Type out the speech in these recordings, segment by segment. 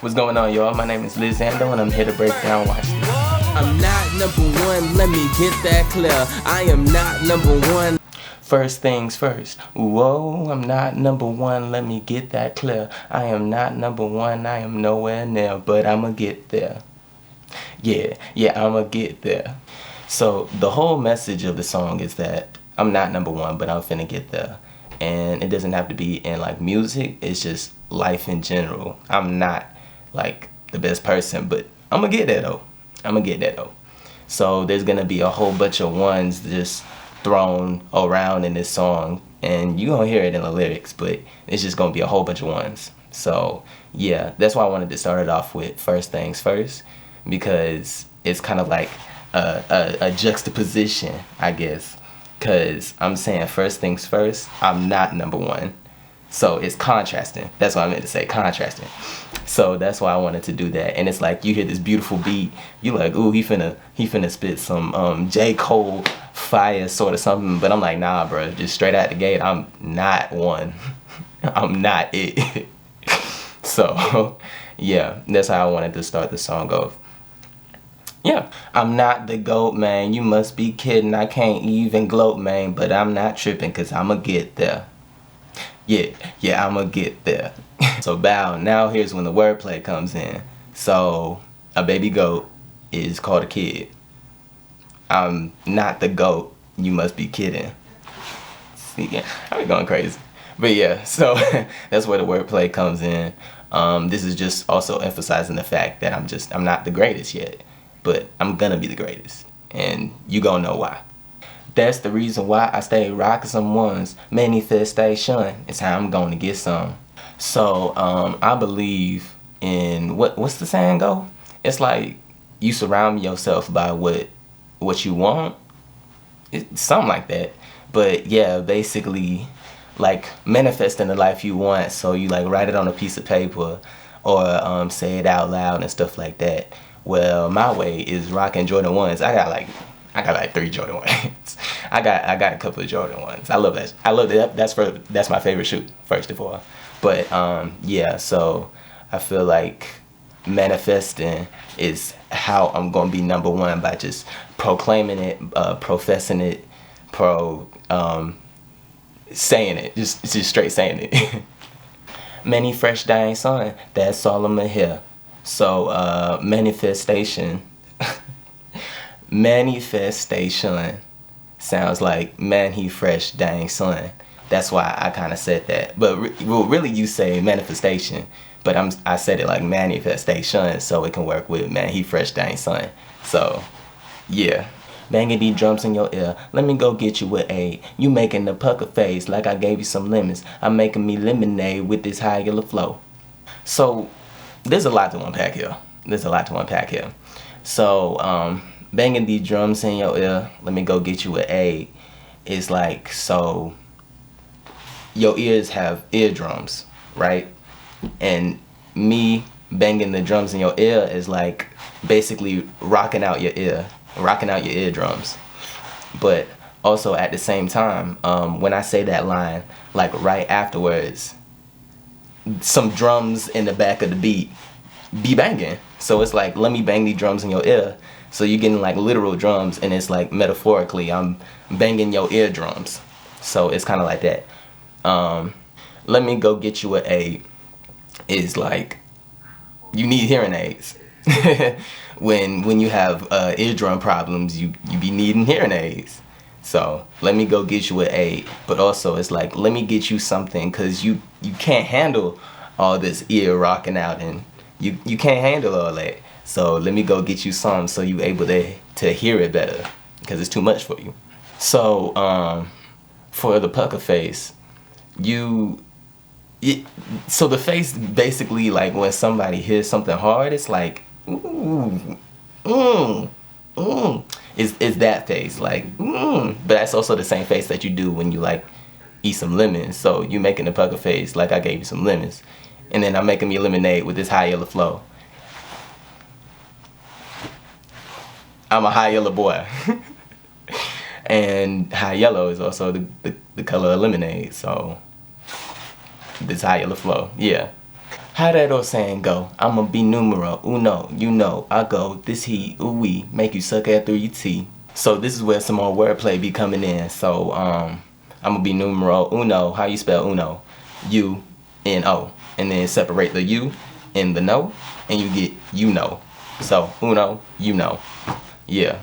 What's going on, y'all? My name is Lit Zando, and I'm here to break down Watch This. I'm not number one, let me get that clear. I am not number one. First things first. Whoa, I'm not number one, let me get that clear. I am not number one, I am nowhere near, but I'ma get there. Yeah, I'ma get there. So the whole message of the song is that I'm not number one, but I'm finna get there. And it doesn't have to be in like music, it's just life in general. I'm not like the best person, but I'ma get there though. I'ma get there though. So there's gonna be a whole bunch of ones just thrown around in this song, and you gonna hear it in the lyrics, but it's just gonna be a whole bunch of ones. So yeah, that's why I wanted to start it off with first things first, because it's kind of like a juxtaposition, I guess, because I'm saying first things first, I'm not number one. So it's contrasting. That's what I meant to say, contrasting. So that's why I wanted to do that. And it's like you hear this beautiful beat, you like, ooh, he finna spit some J. Cole fire sort of something. But I'm like, nah, bro, just straight out the gate, I'm not one. I'm not it. So yeah, that's how I wanted to start the song off. Yeah, I'm not the GOAT, man. You must be kidding. I can't even gloat, man. But I'm not tripping, cause I'ma get there. Yeah, I'ma get there. So bow, now here's when the wordplay comes in. So a baby goat is called a kid. I'm not the GOAT, you must be kidding. See, yeah, I'm going crazy. But yeah, so that's where the wordplay comes in. This is just also emphasizing the fact that I'm not the greatest yet, but I'm gonna be the greatest, and you gonna know why. That's the reason why I stay rocking some ones. Manifestation is how I'm going to get some. So I believe in what's the saying go? It's like you surround yourself by what you want. It's something like that. But yeah, basically like manifesting the life you want. So you like write it on a piece of paper or say it out loud and stuff like that. Well, my way is rocking Jordan 1s. I got like 3 Jordan 1s. I got a couple of Jordan 1s. I love that. I love that. That's my favorite shoe, first of all. But yeah, so I feel like manifesting is how I'm gonna be number one, by just proclaiming it, professing it, saying it, just straight saying it. Many fresh dying son, that's all I'ma hear. So manifestation. Manifestation sounds like man he fresh dang son. That's why I kind of said that. But really you say manifestation, but I said it like manifestation, so it can work with man he fresh dang son. So yeah, banging these drums in your ear, let me go get you with A. You making the pucker face like I gave you some lemons. I'm making me lemonade with this high yellow flow. So there's a lot to unpack here. So banging these drums in your ear, let me go get you an A, is like, so your ears have eardrums, right? And me banging the drums in your ear is like basically rocking out your eardrums. But also at the same time, when I say that line, like right afterwards, some drums in the back of the beat be banging. So it's like, let me bang these drums in your ear. So you're getting like literal drums, and it's like metaphorically, I'm banging your eardrums. So it's kind of like that. Let me go get you an A is like, you need hearing aids. when you have eardrum problems, you be needing hearing aids. So let me go get you an A, but also it's like, let me get you something, because you can't handle all this ear rocking out, and you can't handle all that. So let me go get you some so you able to hear it better, because it's too much for you. So for the pucker face, so the face basically, like when somebody hears something hard, it's like ooh, it's that face, like but that's also the same face that you do when you like eat some lemons. So you making the pucker face like I gave you some lemons, and then I'm making me lemonade with this high yellow flow. I'm a high yellow boy. And high yellow is also the color of lemonade, so this high yellow flow, yeah. How that old saying go? I'ma be numero uno, you know, I go, this he, ooh wee, make you suck at 3T. So this is where some more wordplay be coming in. So I'ma be numero uno. How you spell uno? U-N-O. And then separate the U and the no, and you get you know. So uno, you know. Yeah.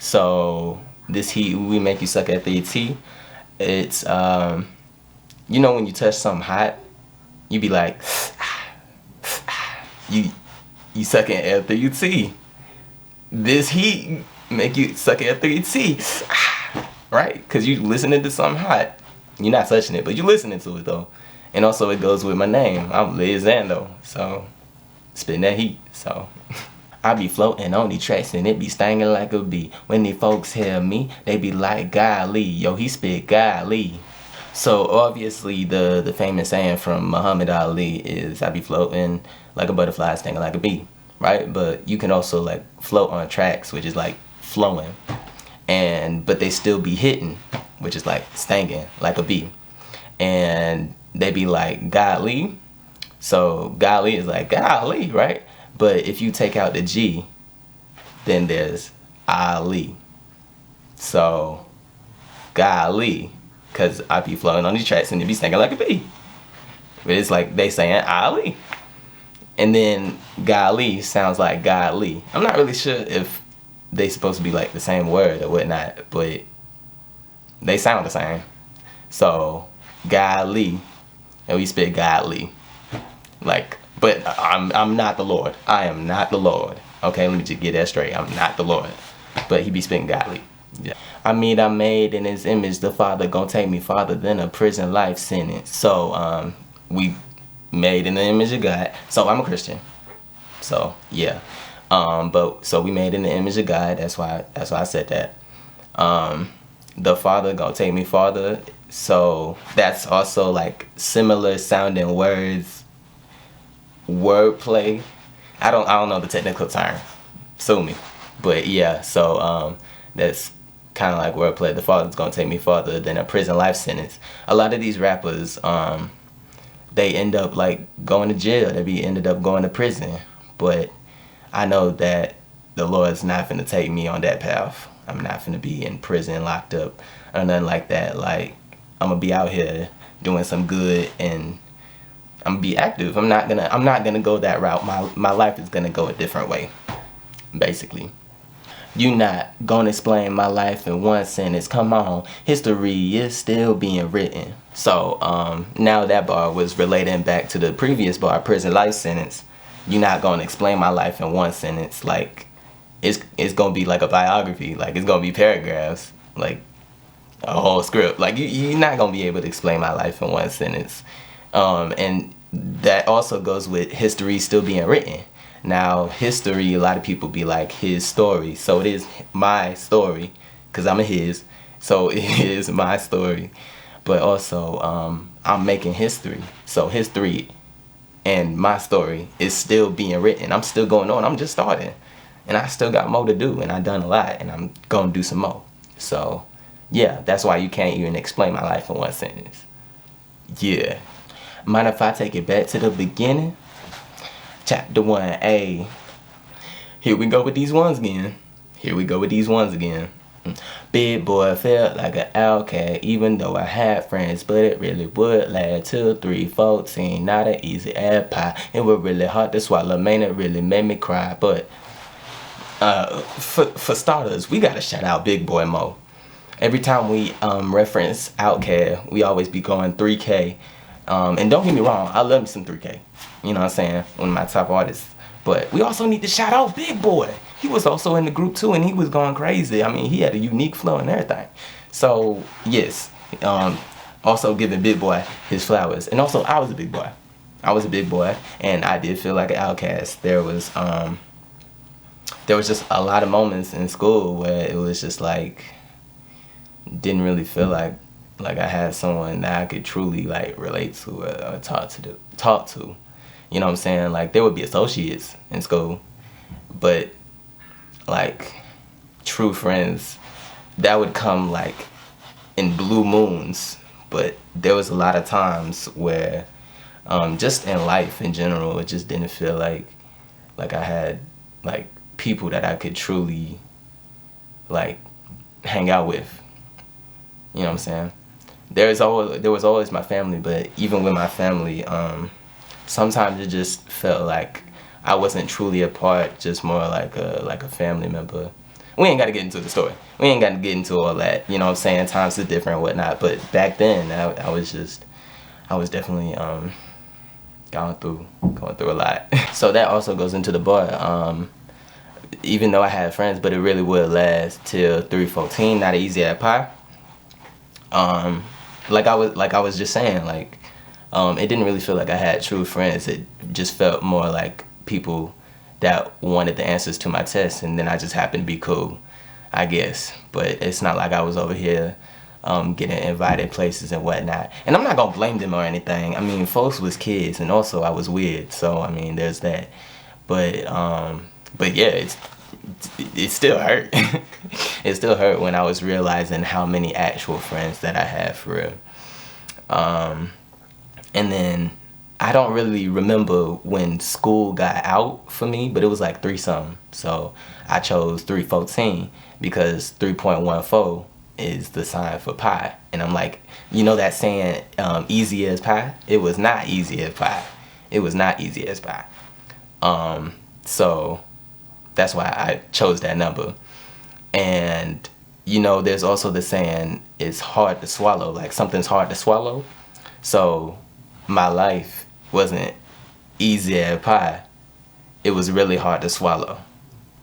So this he, ooh wee, make you suck at 3T. It's you know when you touch something hot, you be like, you sucking at 3T. This heat make you suck at 3T, right? Cause you listening to something hot. You're not touching it, but you listening to it though. And also it goes with my name. I'm Lit Zando, so spitting that heat. So I be floating on these tracks and it be stinging like a bee. When the folks hear me, they be like, golly, yo, he spit golly. So obviously the famous saying from Muhammad Ali is, I be floating like a butterfly, stinging like a bee, right? But you can also like float on tracks, which is like flowing, but they still be hitting, which is like stinging like a bee. And they be like golly. So golly is like golly, right? But if you take out the G, then there's Ali. So golly. Cause I be flowing on these tracks and it be singing like a bee. But it's like they saying Ali. And then golly sounds like godly. I'm not really sure if they supposed to be like the same word or whatnot, but they sound the same. So golly, and we spit godly. Like, but I'm not the Lord. I am not the Lord. Okay, let me just get that straight. I'm not the Lord. But he be spitting godly. Yeah. I mean, I'm made in his image. The Father gon' take me farther than a prison life sentence. So we made in the image of God. So I'm a Christian. So yeah. But so we made in the image of God. That's why I said that. The Father gon' take me farther. So that's also like similar sounding words. Wordplay. I don't know the technical term. Sue me. But yeah. So that's kind of like wordplay. The Father's gonna take me farther than a prison life sentence. A lot of these rappers, they end up like going to jail. Ended up going to prison. But I know that the Lord's not finna take me on that path. I'm not finna be in prison, locked up, or nothing like that. Like, I'm gonna be out here doing some good, and I'm gonna be active. I'm not gonna go that route. My life is gonna go a different way, basically. You not gonna explain my life in one sentence. Come on, history is still being written. So now that bar was relating back to the previous bar, prison life sentence. You not gonna explain my life in one sentence. Like it's gonna be like a biography. Like it's gonna be paragraphs. Like a whole script. Like you're not gonna be able to explain my life in one sentence. And that also goes with history still being written. Now, history, a lot of people be like his story. So it is my story, because I'm a his. So it is my story. But also, I'm making history. So history and my story is still being written. I'm still going on. I'm just starting. And I still got more to do. And I've done a lot. And I'm going to do some more. So, yeah, that's why you can't even explain my life in one sentence. Yeah. Mind if I take it back to the beginning? Chapter 1A. Here we go with these ones again. Big boy felt like an outcast, even though I had friends, but it really would last 2, 3, 14. Not an easy apple pie. It was really hard to swallow, man. It really made me cry. But for starters, we gotta shout out Big Boy Mo. Every time we reference Outkast, we always be going 3K. And don't get me wrong, I love me some 3K. You know what I'm saying? One of my top artists. But we also need to shout out Big Boy. He was also in the group too, and he was going crazy. I mean, he had a unique flow and everything. So, yes. Also giving Big Boy his flowers. And also, I was a big boy. And I did feel like an outcast. There was just a lot of moments in school where it was just like, didn't really feel like I had someone that I could truly like relate to or talk to. You know what I'm saying? Like there would be associates in school, but like true friends that would come like in blue moons. But there was a lot of times where Just in life in general, it just didn't feel like I had like people that I could truly like hang out with. You know what I'm saying? There was always my family, but even with my family, sometimes it just felt like I wasn't truly a part, just more like a family member. We ain't got to get into the story. We ain't got to get into all that. You know what I'm saying? Times are different and whatnot. But back then, I was definitely going through a lot. So that also goes into the bar. Even though I had friends, but it really would last till 3:14. Not an easy at pie. Like I was just saying, like it didn't really feel like I had true friends. It just felt more like people that wanted the answers to my tests, and then I just happened to be cool, I guess. But it's not like I was over here getting invited places and whatnot. And I'm not gonna blame them or anything. I mean, folks was kids, and also I was weird, so I mean, there's that. But yeah, it still hurt. It still hurt when I was realizing how many actual friends that I had for real. And then I don't really remember when school got out for me, but it was like 3 something. So I chose 3:14 because 3.14 is the sign for pi. And I'm like, you know that saying, easy as pie? It was not easy as pie. It was not easy as pie. So that's why I chose that number. And you know, there's also the saying, it's hard to swallow, like something's hard to swallow. So my life wasn't easy as pie. It was really hard to swallow.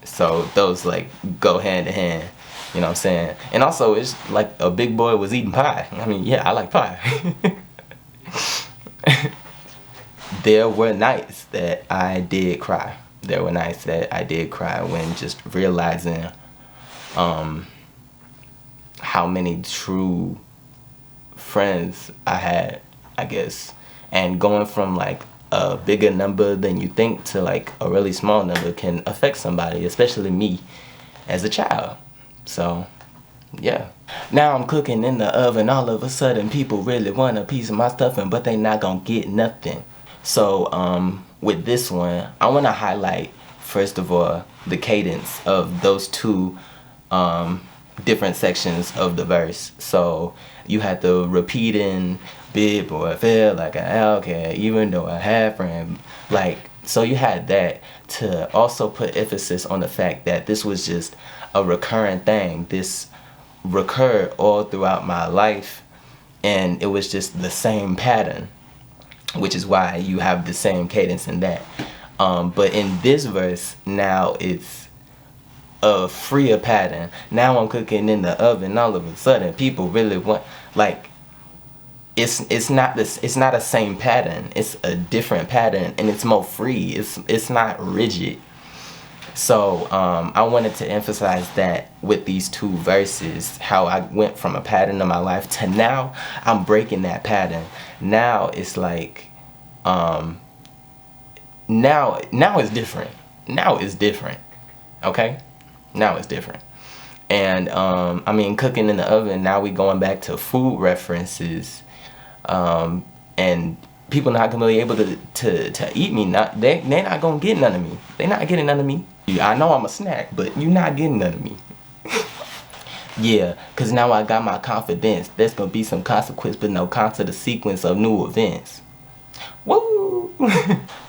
So those like go hand in hand, you know what I'm saying? And also it's like a big boy was eating pie. I mean, yeah, I like pie. There were nights that I did cry. There were nights that I did cry when just realizing how many true friends I had, I guess. And going from like a bigger number than you think to like a really small number can affect somebody, especially me as a child. So yeah. Now I'm cooking in the oven, all of a sudden people really want a piece of my stuffing, but they not gonna get nothing. So with this one, I want to highlight first of all the cadence of those two different sections of the verse. So you had the repeating big boy feel like an outcast even though I had friend, like, so you had that to also put emphasis on the fact that this was just a recurring thing. This recurred all throughout my life, and it was just the same pattern, which is why you have the same cadence in that. But in this verse, now it's a freer pattern. Now I'm cooking in the oven, all of a sudden people really want, like, it's not a same pattern. It's a different pattern, and it's more free. It's not rigid. So I wanted to emphasize that with these two verses, how I went from a pattern in my life to now I'm breaking that pattern. Now it's like now it's different. Now it's different. Okay? Now it's different. And I mean, cooking in the oven, now we going back to food references. And people not gonna be able to eat me. They not gonna get none of me. They not getting none of me. I know I'm a snack, but you not getting none of me. Yeah, cause now I got my confidence. There's gonna be some consequence, but no to the sequence of new events. Woo!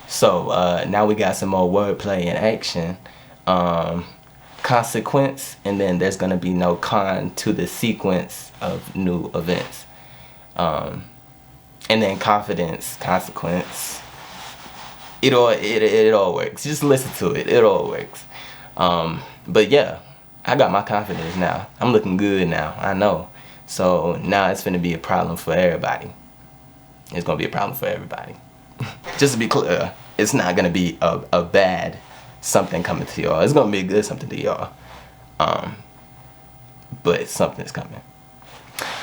So now we got some more wordplay and action. Consequence, and then there's gonna be no con to the sequence of new events. And then confidence, consequence. It all works. Just listen to it. It all works. But yeah, I got my confidence now. I'm looking good now. I know. So now it's gonna be a problem for everybody. It's gonna be a problem for everybody. Just to be clear, it's not gonna be a bad something coming to y'all. It's gonna be a good something to y'all. But something's coming.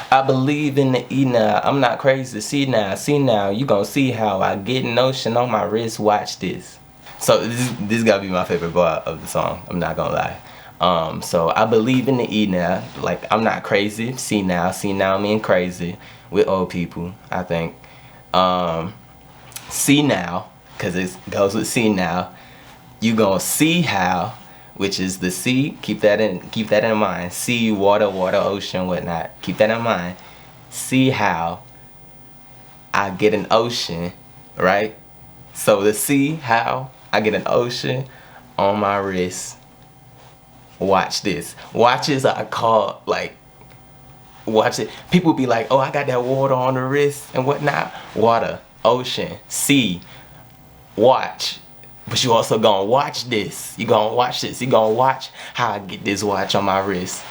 I believe in the E now. I'm not crazy. See now. You gonna see how I get notion on my wrist. Watch this. So this gotta be my favorite part of the song. I'm not gonna lie. So I believe in the E now. Like, I'm not crazy. See now mean crazy with old people, I think. see now, because it goes with see now. You gonna see how, which is the sea. Keep that in mind. Sea, water, ocean, whatnot. Keep that in mind. See how I get an ocean, right? So the see how I get an ocean on my wrist. Watch this. Watches are called like. Watch it. People be like, oh, I got that water on the wrist and whatnot. Water, ocean, sea, watch. But you also gonna watch this. You gonna watch this. You gonna watch how I get this watch on my wrist.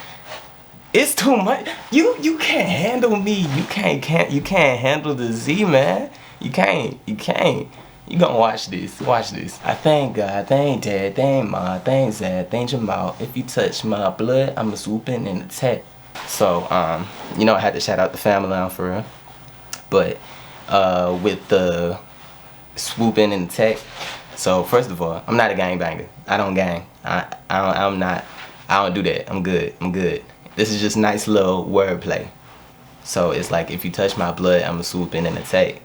It's too much. You can't handle me. You can't handle the Z, man. You can't. You gonna watch this. Watch this. I thank God, thank Dad, thank Ma, thank Zad, thank Jamal. If you touch my blood, I'ma swoop in and attack. So, you know, I had to shout out the family now for real. But with the swooping and attack. So first of all, I'm not a gangbanger. I don't gang. I'm not. I don't do that. I'm good. This is just nice little wordplay. So it's like if you touch my blood, I'ma swoop in and attack.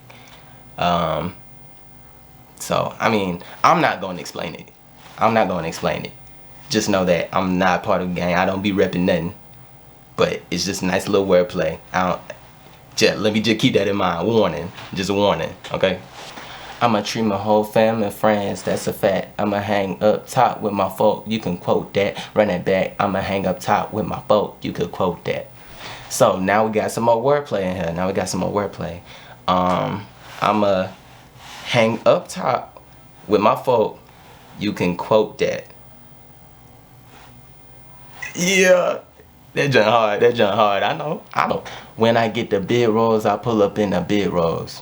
So I mean, I'm not gonna explain it. Just know that I'm not part of the gang. I don't be repping nothing. But it's just nice little wordplay. Let me just keep that in mind. Warning. Just a warning, okay? I'ma treat my whole family and friends, that's a fact. I'ma hang up top with my folk, you can quote that. Run it back, I'ma hang up top with my folk, you could quote that. So now we got some more wordplay in here. I'ma hang up top with my folk, you can quote that. Yeah. That junk hard. I know. When I get the big roles, I pull up in the big roles.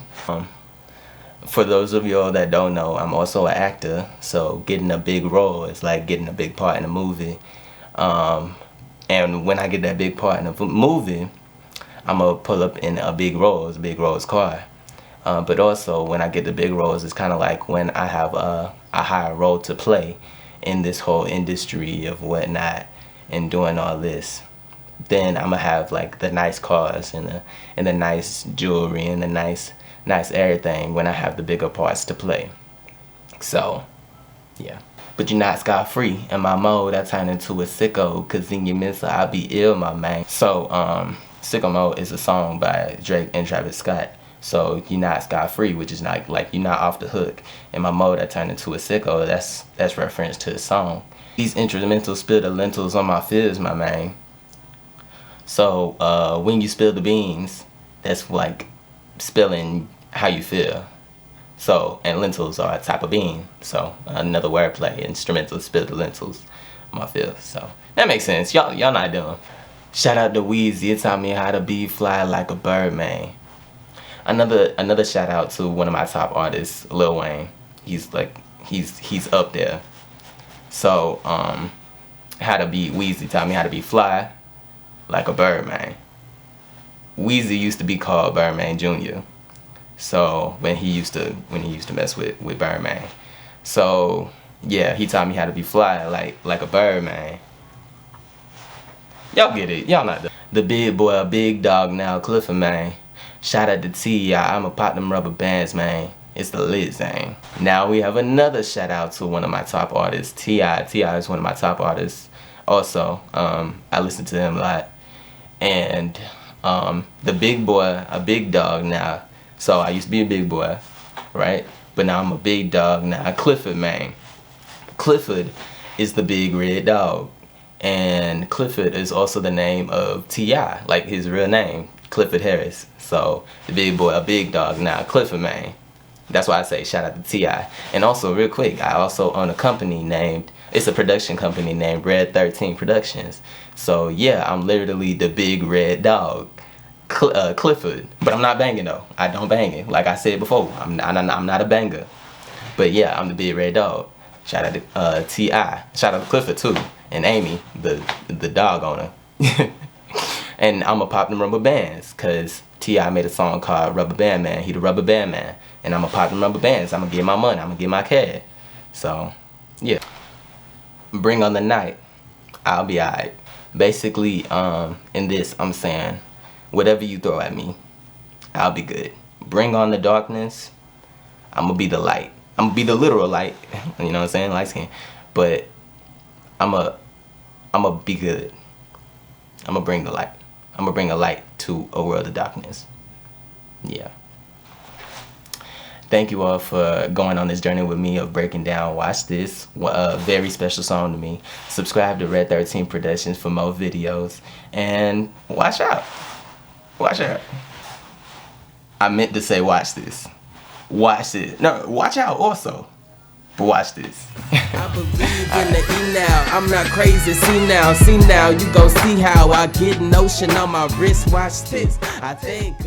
For those of y'all that don't know, I'm also an actor, so getting a big role is like getting a big part in a movie. And when I get that big part in a movie, I'm gonna pull up in a big roles car. But also, when I get the big roles, it's kind of like when I have a higher role to play in this whole industry of whatnot and doing all this. Then I'm gonna have like the nice cars and the nice jewelry and the nice everything when I have the bigger parts to play. So yeah, but you're not scot-free. In my mode, I turn into a sicko, cause in your mental I be ill, my man. So Sicko Mode is a song by Drake and Travis Scott. So you're not scot-free, which is not like you're not off the hook. In my mode, I turn into a sicko. That's reference to the song. These instrumentals spill the lentils on my fears, my man. So when you spill the beans, that's like spilling how you feel. So, and lentils are a type of bean. So another wordplay, instrumental spill the lentils on my feels. So that makes sense. Y'all not dumb. Shout out to Weezy. It taught me how to be fly like a bird, man. Another shout out to one of my top artists, Lil Wayne. He's up there. So Weezy taught me how to be fly like a Birdman. Weezy used to be called Birdman Jr. So when he used to mess with Birdman. So yeah, he taught me how to be fly like a Birdman. Y'all get it. Y'all not the big boy, a big dog now, Clifford, man. Shout out to T.I. I'ma pop them rubber bands, man. It's the Lit Zando. Now we have another shout out to one of my top artists, T.I. T.I. is one of my top artists. Also, I listen to him a lot. And the big boy, a big dog now. So I used to be a big boy, right? But now I'm a big dog now. Clifford, man. Clifford is the big red dog. And Clifford is also the name of T.I., like his real name, Clifford Harris. So the big boy, a big dog now, Clifford, man. That's why I say shout out to T.I. And also, real quick, I also own a company named, it's a production company named Red 13 Productions. So yeah, I'm literally the big red dog, Clifford. But I'm not banging though. I don't bang it. Like I said before, I'm not a banger. But yeah, I'm the big red dog. Shout out to T.I. Shout out to Clifford too. And Amy, the dog owner. And I'ma pop them rubber bands, cause T.I. made a song called Rubber Band Man. He the rubber band man. And I'ma pop them rubber bands. I'ma get my money. I'ma get my cash. So yeah. Bring on the night. I'll be alright. Basically, in this I'm saying, whatever you throw at me, I'll be good. Bring on the darkness. I'm gonna be the light. I'm gonna be the literal light. You know what I'm saying? Light skin. But I'm gonna be good. I'm gonna bring the light. I'm gonna bring a light to a world of darkness. Yeah. Thank you all for going on this journey with me of breaking down Watch This, a very special song to me. Subscribe to Red 13 Productions for more videos. And watch out. Watch out. I meant to say watch this. Watch this. No, watch out also. But watch this. I believe in the E now. I'm not crazy. See now, you go see how I get notion on my wrist. Watch this. I think.